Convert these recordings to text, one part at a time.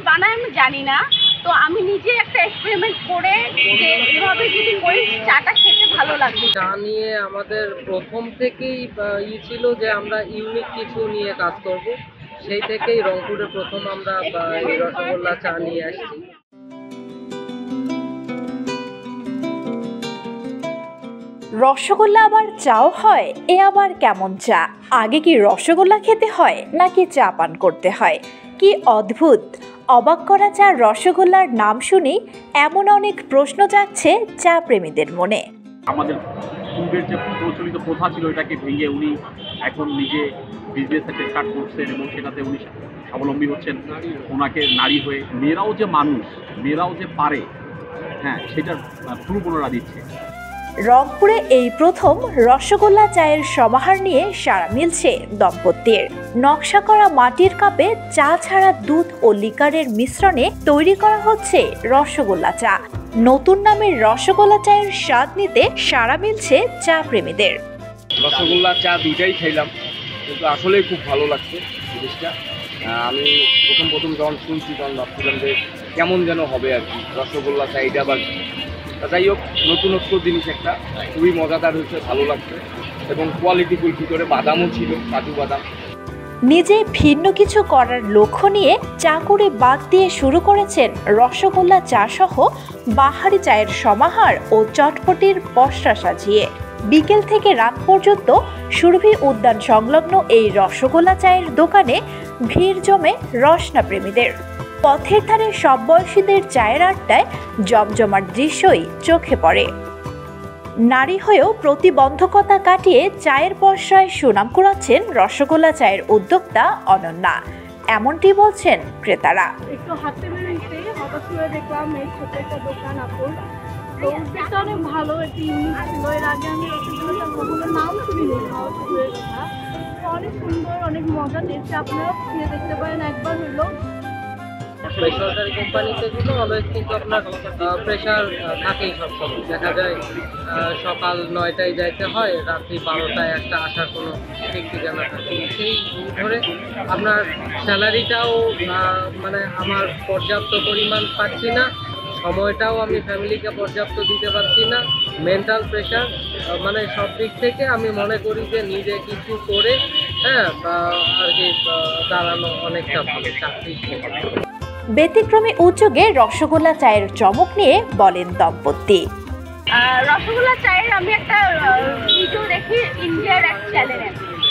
বানায় আমি জানি না, তো আমি নিজে একটা এক্সপেরিমেন্ট করে যে এভাবে যদি করি চাটা খেতে ভালো লাগবে। চা নিয়ে আমাদের প্রথম থেকেই ছিল যে আমরা ইউনিক কিছু নিয়ে কাজ করব, সেই থেকেই রংপুরে প্রথম আমরা এই রসগোল্লা চা নিয়ে আসছি। রসগোল্লা আবার চাও হয়, এ আবার কেমন চা? আগে কি রসগোল্লা খেতে হয় নাকি চা পান করতে হয়? কি অদ্ভুত! অবাক করা চা রসগোল্লার নাম শুনি এমন অনেক প্রশ্ন যাচ্ছে চা প্রেমীদের মনে। আমাদের পূর্বের যে প্রচলিত প্রথা ছিল এটাকে ভেঙে উনি এখন নিজে বিজনেস একটা স্টার্ট করছেন এবং সেটাতে উনি স্বাবলম্বী হচ্ছেন। ওনাকে নারী হয়ে মেয়েরাও যে মানুষ, মেয়েরাও যে পারে, হ্যাঁ, সেটার প্রুফ দিচ্ছে। রংপুরে এই প্রথম রসগোল্লা চায়ের সমাহার নিয়ে সাড়া মিলছে দম্পতির। নকশা করা মাটির কাপে চা ছাড়া দুধ ও লিকারের মিশ্রণে তৈরি করা হচ্ছে রসগোল্লা চা। নতুন নামের রসগোল্লা চায়ের স্বাদ নিতে সাড়া মিলছে চা প্রেমীদের। রসগোল্লা চা দুইটাই খাইলাম, কিন্তু আসলেই খুব ভালো লাগছে জিনিসটা। আমি প্রথম যখন শুনছি তখন ভাবছিলাম যে কেমন যেন হবে আর কি রসগোল্লা চা, এটা আবার যাই হোক নতুনত্ব জিনিস একটা, খুবই মজাদার হয়েছে, ভালো লাগছে এবং কোয়ালিটিফুল, ভিতরে বাদামও ছিল, কাজু বাদাম। নিজে ভিন্ন কিছু করার লক্ষ্য নিয়ে চা করে বাদ দিয়ে শুরু করেছেন রসগোল্লা চা সহ বাহারি চায়ের সমাহার ও চটপটির পসরা সাজিয়ে। বিকেল থেকে রাত পর্যন্ত সুরভি উদ্যান সংলগ্ন এই রসগোল্লা চায়ের দোকানে ভিড় জমে রসনা প্রেমীদের। পথের ধারে সব বয়সীদের চায়ের আড্ডায় জমজমাট দৃশ্যই চোখে পড়ে। নারী হয়েও প্রতিবন্ধকতা কাটিয়ে চায়ের পসরায় সুনাম কুড়াচ্ছেন রসগোল্লা চায়ের উদ্যোক্তা অনন্যা। এমনটি বলছেন ক্রেতারা। একটু হাঁটতে বেরোইতে হঠাৎ করে দেখলাম এই ছোট একটা দোকান আপুর, তো উদ্যোগটা অনেক ভালো, একটি ইউনিক ছিল। এর আগে আমি রসগোল্লার নাম শুনিনি, কথা অনেক সুন্দর, অনেক মজা দিচ্ছে। আপনারা খেয়ে দেখতে পারেন একবার হলো। বেসরকারি কোম্পানিতে কিন্তু অলওয়েজ কিন্তু আপনার প্রেশার থাকেই সবসময়। দেখা যায় সকাল 9টায় যাইতে হয়, রাত্রি 12টায় একটা আসার কোনো ঠিক ঠিকানা থাকে। সেই ধরে আপনার স্যালারিটাও মানে আমার পর্যাপ্ত পরিমাণ পাচ্ছি না, সময়টাও আমি ফ্যামিলিকে পর্যাপ্ত দিতে পারছি না, মেন্টাল প্রেশার, মানে সব দিক থেকে আমি মনে করি যে নিজে কিছু করে আর কি দাঁড়ানো অনেকটা ভালো চাকরি। ব্যতিক্রমী উদ্যোগে রসগোল্লা চায়ের চমক নিয়ে বলেন দম্পতি। রসগোল্লা চায়ের আমি একটা ভিডিও দেখি ইন্ডিয়ার এক চ্যানেলে,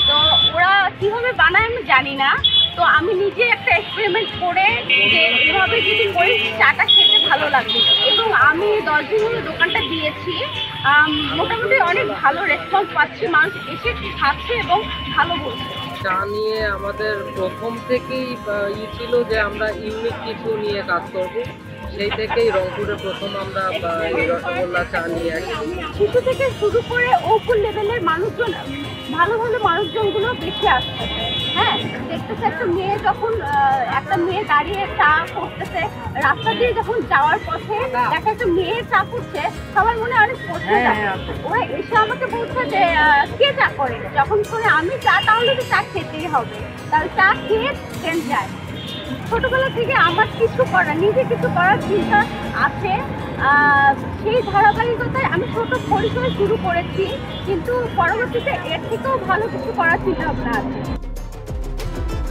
তো ওরা কিভাবে বানায় আমি জানি না, তো আমি নিজে একটা এক্সপেরিমেন্ট করে যে এভাবে যদি করি চাটা খেতে ভালো লাগবে, এবং আমি 10 দিন হলো দোকানটা দিয়েছি। মোটামুটি অনেক ভালো রেসপন্স পাচ্ছি, মানুষ এসে খাচ্ছে এবং ভালো বলছে। চা নিয়ে আমাদের প্রথম থেকেই ছিল যে আমরা ইউনিক কিছু নিয়ে কাজ করব, সেই থেকেই রংপুরে প্রথম আমরা এই রসগোল্লা চা নিয়ে আসছি। শিশু থেকে শুরু করে ওপর লেভেলের মানুষজন, ভালো ভালো মানুষজনগুলো বেশি আসছে। হ্যাঁ, দেখতেছে একটা মেয়ে যখন একটা মেয়ে দাঁড়িয়ে চা করতেছে, রাস্তা দিয়ে যখন যাওয়ার পথে দেখা একটা মেয়ে চা করছে, সবার মনে অনেক প্রশ্ন থাকে। ওরা এসে আমাকে বলছে যে কে চা করে, যখন করে আমি চা, তাহলে তো চা খেতেই হবে, তাহলে চা খেয়ে ট্রেন যায়। ছোটবেলা থেকে আমার কিছু করা, নিজে কিছু করার চিন্তা আছে, সেই ধারাবাহিকতায় আমি ছোট পরিসরে শুরু করেছি, কিন্তু পরবর্তীতে এর থেকেও ভালো কিছু করার চিন্তা ভাবনা আছে।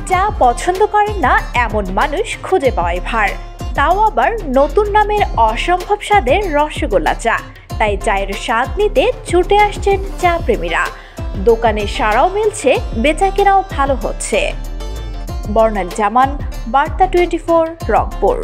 চা পছন্দ করেন না এমন মানুষ খুঁজে পাওয়াই ভার, তাও আবার নতুন নামের অসম্ভব স্বাদের রসগোল্লা চা। তাই চায়ের স্বাদ নিতে ছুটে আসছেন চা প্রেমীরা। দোকানে সাড়াও মিলছে, বেচাকেনাও ভালো হচ্ছে। বর্ণালী জামান, বার্তা 24, রংপুর।